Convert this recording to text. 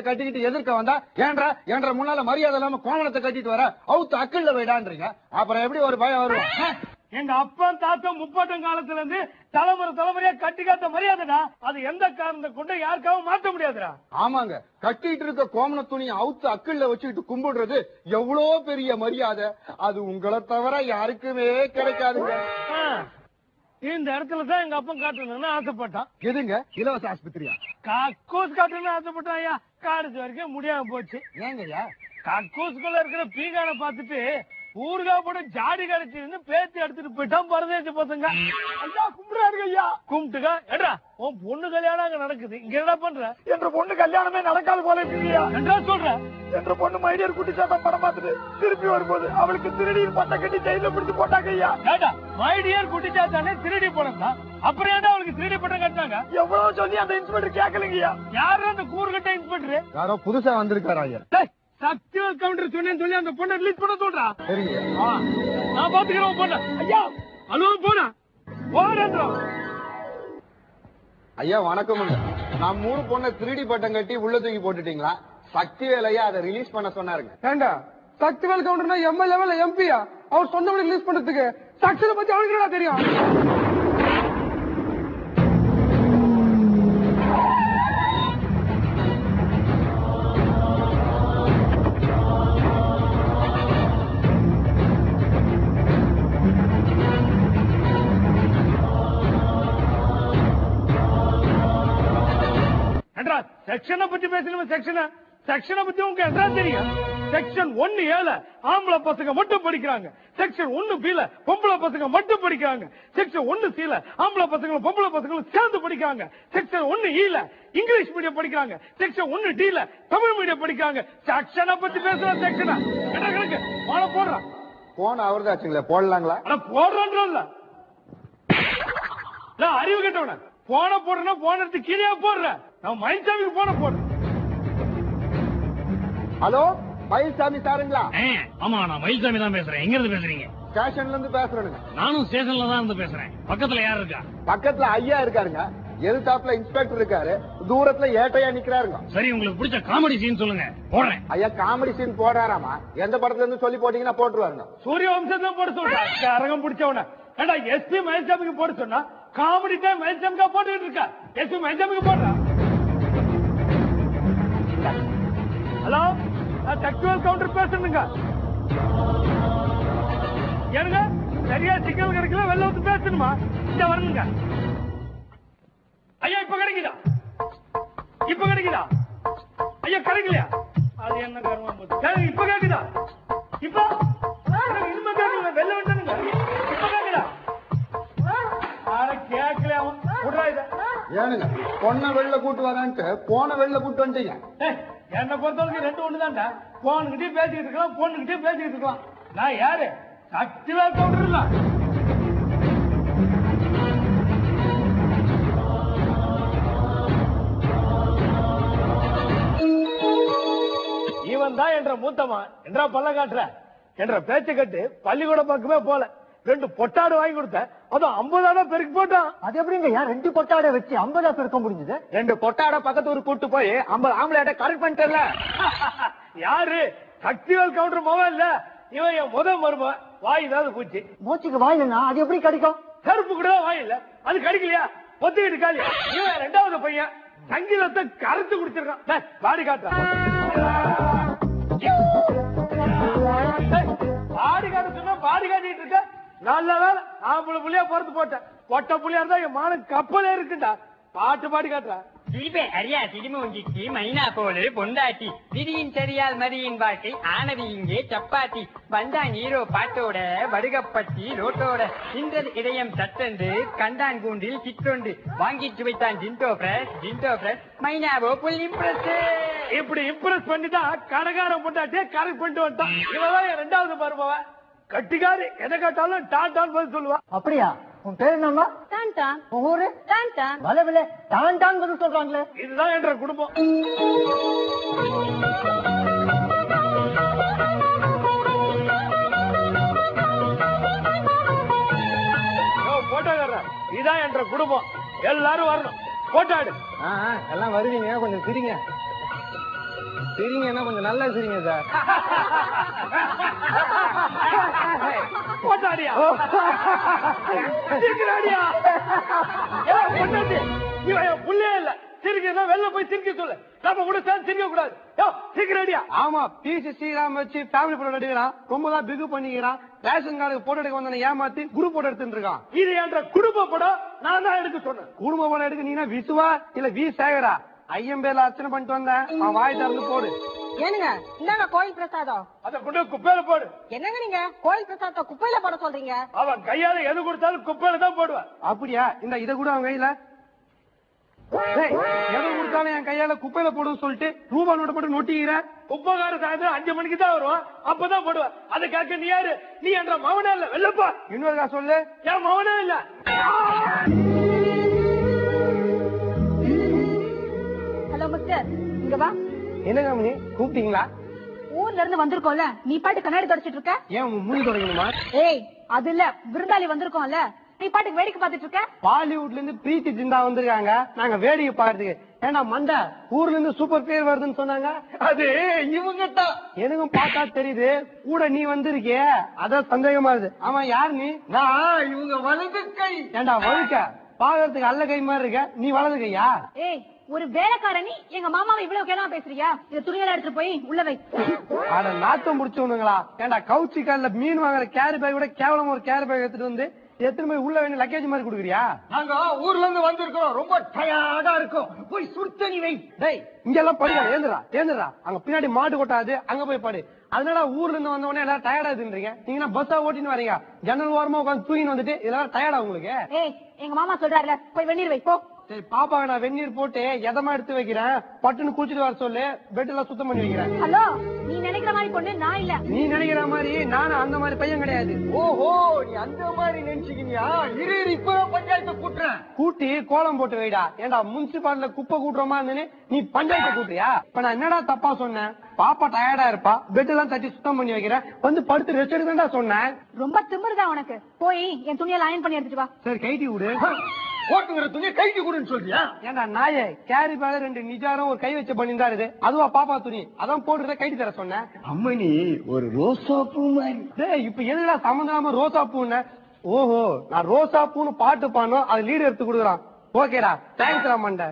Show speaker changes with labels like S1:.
S1: கட்டிக்கிட்டு எதிர்க்க வந்தா ஏன்றா என்ற முன்னால மரியாதை இல்லாம கோமணத்தை கட்டிட்டு வர அவுத்து அக்கல்ல வைடான்றீங்க. அப்புறம் எப்படி ஒரு பயம் வரும்?
S2: எங்க அப்பா தாத்தா முப்பாட்டம் காலத்துல இருந்து தலைமுறையா கட்டி காத்த மரியாதைடா. அது எந்த காரணத்தை கொண்டு யாருக்காவும் மாற்ற முடியாதுடா.
S1: ஆமாங்க, கட்டிட்டு இருக்க கோமண துணியை அவுத்து அக்கல்ல வச்சுக்கிட்டு கும்பிடுறது எவ்வளவு பெரிய மரியாதை. அது உங்களை தவிர யாருக்குமே கிடைக்காதுங்க.
S2: இந்த இடத்துலதான் எங்க அப்பா காட்டணும்னு ஆசைப்பட்டான்.
S1: எதுங்க? இலவச ஆஸ்பத்திரியா?
S2: கக்கூஸ் காட்டணும்னு ஆசைப்பட்டான் ஐயா. காடுச்சு வரைக்கும் முடியாம போச்சு.
S1: ஏங்கய்யா?
S2: கக்கூஸ்குள்ள இருக்கிற பீகான பாத்துட்டு ஊருகா போட்டு ஜாடி கடிச்சு பேத்தி எடுத்துட்டு போயிட்டான் பரதேச பசங்க. ஐயா கும்பிடாரு ஐயா. கும்பிட்டுக்கா எடா உன் பொண்ணு கல்யாணம் அங்க நடக்குது. இங்க என்ன பண்ற? என்ற பொண்ணு கல்யாணமே நடக்காது போல இருக்குயா. என்றா சொல்ற? என்ற பொண்ணு மைடியர் குட்டி சாத்தம் படம் பார்த்துட்டு திருப்பி வரும்போது அவளுக்கு திருடி பட்டை கட்டி ஜெயில பிடிச்சு போட்டாங்க ஐயா. ஏடா மைடியர் குட்டி சாத்தானே திருடி போனதா? அப்புறம் ஏடா அவளுக்கு திருடி பட்டம் கட்டினாங்க? எவ்வளவு சொல்லி அந்த இன்ஸ்பெக்டர் கேட்கலங்கய்யா. யாரு அந்த கூறுகட்ட இன்ஸ்பெக்டர்?
S1: யாரோ புதுசா வந்திருக்காரு ஐயா.
S2: சக்திவேல் கவுண்டர் சொன்னேன்னு சொல்லி அந்த பொண்ணை ரிலீஸ் பண்ண சொல்றா. நான் பாத்துக்கிறேன் பொண்ணு. ஐயா அலுவ போன ஓரன்றோம்.
S1: ஐயா வணக்கம். நான் 3 பொண்ணை திருடி பட்டம் கட்டி உள்ள தூக்கி போட்டுட்டீங்களா? சக்திவேல் ஐயா அதை ரிலீஸ் பண்ண சொன்னாருங்க.
S2: ஏண்டா சக்திவேல் கவுண்டர்னா எம்எல்ஏ எம்பியா? அவர் சொந்தவனை ரிலீஸ் பண்றதுக்கு சக்தியை பத்தி அவனுக்கு தெரியும். செக்ஷனை பத்தி பேசணும். செக்ஷனை பத்தி உங்களுக்கு என்ன தெரியும்? செக்ஷன் 1A ஆம்பளை பசங்க மட்டும் படிக்கிறாங்க. செக்ஷன் 1B பொம்பளை பசங்க மட்டும் படிக்கிறாங்க. செக்ஷன் 1C ஆம்பளை பசங்களும் பொம்பளை பசங்களும் சேர்ந்து படிக்கிறாங்க. செக்ஷன் 1E இங்கிலீஷ் மீடியம் படிக்கிறாங்க. செக்ஷன் 1D தமிழ் மீடியம் படிக்கிறாங்க. செக்ஷனை பத்தி பேசுற செக்ஷனா என்ன கணக்கு? போன போடுறான்.
S1: போன அவர்தாச்சுங்களா? போடலாங்களா?
S2: போடுறோம். அறிவு கேட்டவன போன போடுறா போன எடுத்து கீழே போடுற. நான் மயில்சாமிக்கு போன போடுறேன்.
S1: ஹலோ மயில்சாமி சாருங்களா?
S3: ஆமா நான் மயில்சாமி தான் பேசுறேன். எங்க இருந்து பேசுறீங்க?
S1: ஸ்டேஷன்ல இருந்து பேசுறேனுங்க.
S3: நானும் ஸ்டேஷன்ல தான் இருந்து பேசுறேன். பக்கத்துல யார் இருக்கா?
S1: பக்கத்துல ஐயா இருக்காருங்க. எதிர்த்தாப்புல இன்ஸ்பெக்டர் இருக்காரு. தூரத்துல ஏட்டையா நிக்கிறாருங்க.
S3: சரி உங்களுக்கு பிடிச்ச காமெடி சீன் சொல்லுங்க போடுறேன்.
S1: ஐயா காமெடி சீன் போடுறாராமா? எந்த படத்துல இருந்து சொல்லி போட்டீங்கன்னா போட்டுருவாருங்க.
S2: சூரிய வம்சத்தான் போட சொல்ற அரங்கம் பிடிச்சவன. ஏண்டா எஸ்பி மயில்சாமிக்கு போட சொன்னா காமெடி டைம் மயில்சாமிக்கா போட்டுக்கிட்டு இருக்கா? எஸ்பி மயில்சாமிக்கு போடுறா. ஹலோ நான் சக்திவேல் கவுண்டர் பேசணுங்க. ஏனுங்க சரியா சிக்கல் கிடைக்கல வெளில வந்து பேசணுமா? இங்க வரணுங்க. ஐயா இப்ப கிடைக்குதா? ஐயா கிடைக்கலையா? அது என்ன காரணம்? இப்ப கேக்குதா? இப்ப இனிமே கேட்கல வெளில வந்துங்க. இப்ப கேக்குதா? கேட்கல அவன்
S1: ஏனுங்க பொண்ண வெளில கூட்டு வரான்ட்டு போன வெளில கூட்டு வந்துட்டீங்க.
S2: என்னை பொறுத்தவரைக்கும் ரெண்டு ஒண்ணுதான்டா. போன்கிட்டயும் பேசிக்கிட்டு இருக்கலாம், பொண்ணுகிட்டயும் பேசிக்கிட்டு இருக்கலாம். நான் யாரு? சக்திவேல் கவுண்டர் இல்ல. இவன் தான் என்ற மூத்தமா என்றா பல்ல காட்டுற என்ற பேச்ச கட்டு பள்ளிக்கூட பக்கமே போல. 2 பொட்டாடு வாங்கி கொடுத்த, அதுவும் 50 பெருக்கி போட்டான்.
S4: அது எப்படிங்க யார் 2 பொட்டாடை வச்சு 50 பெருக்க முடிஞ்சது?
S1: 2 பொட்டாட பக்கத்து ஊர் கூட்டு போய் 50 ஆம்பளையாட்ட கரெக்ட் பண்ணிட்டல.
S2: யாரு? சக்திவேல் கவுண்டர் மொபைல் இல்ல. இவன் என் மரும. வாய் ஏதாவது பூச்சி.
S4: மூச்சுக்கு வாய் இல்லைன்னா அது எப்படி கிடைக்கும்?
S2: செருப்பு கூட வாய் இல்ல, அது கிடைக்கலையா? ஒத்துக்கிட்டு காலி. இவன் 2வது பையன் சங்கீதத்தை கரைச்சு குடிச்சிருக்கான். பாடி காட்டுறான். பாடி காட்ட சொன்னா பாடி காட்டிட்டு இருக்க. நல்ல வேலை ஆம்பளை புள்ளியா பொறுத்து போட்டேன். பொட்ட புள்ளியா இருந்தா என் மானம் கப்பலே இருக்குண்டா. பாட்டு பாடி காட்டுறா.
S5: தீபே அரியா திடிமூஞ்சிக்கு மைனா போல பொண்டாட்டி திடீன் சரியால் மரியின் வாழ்க்கை ஆனது இங்கே சப்பாத்தி வந்தான் ஹீரோ பாட்டோட வடுகப்பட்டி ரோட்டோட இன்றது இதயம் சட்டென்று கண்டான் கூண்டில் சிற்றொண்டு வாங்கிட்டு வைத்தான் ஜிண்டோ பிரஸ் மைனாவோ புல் இம்ப்ரெஸ்.
S2: இப்படி இம்ப்ரெஸ் பண்ணிதான் கடைக்காரன் பொண்டாட்டியே கரெக்ட் பண்ணிட்டு வந்துட்டான். இவதான் என் 2வது மருமவ. கட்டிக்காரு எதை கேட்டாலும் டான் பதில் சொல்லுவா.
S4: அப்படியா? உன் பேர் என்னம்மா?
S6: டான் டான்
S4: உன் ஊரு?
S6: டான் டான்
S4: வளவில டான் டான் பதில் சொல்றாங்களே.
S2: இதுதான் என்ற குடும்பம். போட்டோக்காரர் இதான் என்ற குடும்பம். எல்லாரும் வரணும். போட்டாடு.
S1: எல்லாம் வருவீங்க, கொஞ்சம் சிரிங்க. சிரிங்கன்னா கொஞ்சம் நல்லா சிரிங்க சார்.
S2: போட்டாடியா சிரிக்கிறாடியா? இவன் புள்ளே இல்ல. சிரிக்கிறதா வெளில போய் சிரிக்க சொல்லு. நம்ம கூட சேர்ந்து சிரிக்க கூடாது. சிரிக்கிறாடியா?
S1: ஆமா, பிசி ஸ்ரீராம் வச்சு ஃபேமிலி போட்டோ எடுக்கிறான். ரொம்ப தான் பிகு பண்ணிக்கிறான். ரேஷன் கார்டுக்கு போட்டோ எடுக்க வந்தன ஏமாத்தி குரூப் போட்டோ எடுத்துட்டு இருக்கான்.
S2: இது என்ற குடும்ப படம். நான் தான் எடுக்க சொன்னேன்.
S1: குடும்ப போட்டோ எடுக்க நீனா விசுவா இல்ல வி சேகரா? ஐயம்பேர்ல அர்ச்சனை பண்ணிட்டு வந்தேன். அவன் வாய் திறந்து போடு.
S6: ஏனுங்க இந்தாங்க கோயில் பிரசாதம்.
S2: அத கொண்டு குப்பையில போடு.
S6: என்னங்க நீங்க கோயில் பிரசாதத்தை குப்பையில போட சொல்றீங்க?
S2: அவன் கையால எது கொடுத்தாலும் குப்பையில தான் போடுவான்.
S1: அப்படியா? இந்த இத கூட அவன் கையில எதை கொடுத்தாலும் என் கையால குப்பையில போடுன்னு சொல்லிட்டு ரூபா நோட்டை போட்டு நொட்டிக்கிற.
S2: உப்பகார சாயந்தரம் 5 மணிக்கு தான் வருவான். அப்பதான் போடுவான். அதை கேட்க நீ யாரு? நீ என்ற மவனே இல்ல. வெள்ளப்பா
S1: இன்னொரு சொல்லு.
S2: என் மவனே இல்ல.
S6: ஹலோ மிஸ்டர், இங்க வா.
S1: என்னங்க மணி கூப்பிட்டீங்களா?
S6: ஊர்ல இருந்து வந்திருக்கோம்ல, நீ பாட்டு கண்ணாடி தொடச்சிட்டு இருக்க.
S1: ஏன் மூணு தொடங்கணுமா?
S6: ஏய் அது இல்ல, விருந்தாளி வந்திருக்கோம்ல, நீ பாட்டுக்கு வேடிக்கை பார்த்துட்டு இருக்க.
S1: பாலிவுட்ல இருந்து பிரீத்தி ஜிந்தா வந்திருக்காங்க. நாங்க வேடிக்கை பாக்குறதுக்கு. ஏன்னா மண்ட ஊர்ல இருந்து சூப்பர் பேர் வருதுன்னு சொன்னாங்க. அது இவங்க தான். எனக்கும் பார்த்தா தெரியுது. கூட நீ வந்திருக்கிய, அதான் சந்தேகமா இருக்கு. ஆமா, யார் நீ? நான் இவங்க வலது கை. ஏண்டா வழுக்க பாக்குறதுக்கு அல்ல கை மாதிரி இருக்க, நீ வலது கையா?
S6: ஏய் ஒரு வேலைக்காரனி எங்க மாமாவை இவ்வளவு கேளா பேசுறியா? இந்த துணிகளை எடுத்துட்டு போய் உள்ள வை.
S1: அட நாத்தம் முடிச்சவனுங்களா? ஏண்டா கவுச்சி கால மீன் வாங்குற கேரி பேக் கூட கேவலம் ஒரு கேரி பேக் எடுத்துட்டு வந்து எத்தனை போய் உள்ள வேண்டிய லக்கேஜ் மாதிரி கொடுக்குறியா? நாங்க ஊர்ல இருந்து வந்திருக்கோம், ரொம்ப டயர்டா இருக்கும். போய் சுடுத்தண்ணி வை. டேய் இங்க எல்லாம் படிக்க ஏந்துடா. அங்க பின்னாடி மாடு கொட்டாது, அங்க போய் படு. அதனால ஊர்ல இருந்து வந்த உடனே எல்லாரும் டயர்டா இருக்குன்றீங்க. நீங்க பஸ்ஸா ஓட்டின்னு வரீங்க, ஜன்னல் ஓரமா உட்காந்து தூங்கின்னு வந்துட்டு இதெல்லாம் டயர்டா உங்களுக்கு?
S6: ஏய் எங்க மாமா சொல்றாருல, போய் வெந்நீர் வை போ.
S1: சரி பாப்பாவை நான் வெந்நீர் போட்டு எதமா எடுத்து வைக்கிறேன். பட்டுன்னு குளிச்சுட்டு வர சொல்லு, பெட் எல்லாம் சுத்தம் பண்ணி வைக்கிறேன்.
S6: ஹலோ, நீ நினைக்கிற மாதிரி பொண்ணு நான் இல்ல.
S1: நீ நினைக்கிற மாதிரி நானும் அந்த மாதிரி பையன் கிடையாது. ஓஹோ, நீ அந்த மாதிரி நினைச்சுக்கிறியா? இரு இப்ப பஞ்சாயத்தை கூட்டுறேன். கூட்டி கோலம் போட்டு வைடா. ஏண்டா முனிசிபாலிட்டில குப்பை கூட்டுறோமா இருந்தேன்னு நீ பஞ்சாயத்தை கூட்டுறியா? இப்ப நான் என்னடா தப்பா சொன்னேன்? பாப்பா டயர்டா இருப்பா, பெட் எல்லாம் தட்டி சுத்தம் பண்ணி வைக்கிறேன், வந்து படுத்து ரெஸ்ட் எடுக்கா சொன்னேன்.
S6: ரொம்ப திமிருதான் உனக்கு. போய் என் துணியெல்லாம் அயன் பண்ணி எடுத்துட்டு வா.
S1: சரி கைட்டி விடு. ஓட்டுங்கிற துணியை கைட்டி கொடுன்னு சொல்றியா? ஏண்டா நாயே, கேரி பேல 2 நிஜாரம் ஒரு கை வச்ச பண்ணிருந்தா இது. அதுவா பாப்பா துணி, அதான் போட்டுறத கைட்டி தர சொன்னேன்.
S4: அம்மனி ஒரு ரோசா பூ மாதிரி.
S1: டேய் இப்ப எதுடா சம்பந்தமா ரோசா பூன்னு? ஓஹோ, நான் ரோசா பூன்னு பாட்டு பாடணும், அது லீடு எடுத்து கொடுக்குறான். ஓகேடா, தேங்க்ஸ் மண்ட.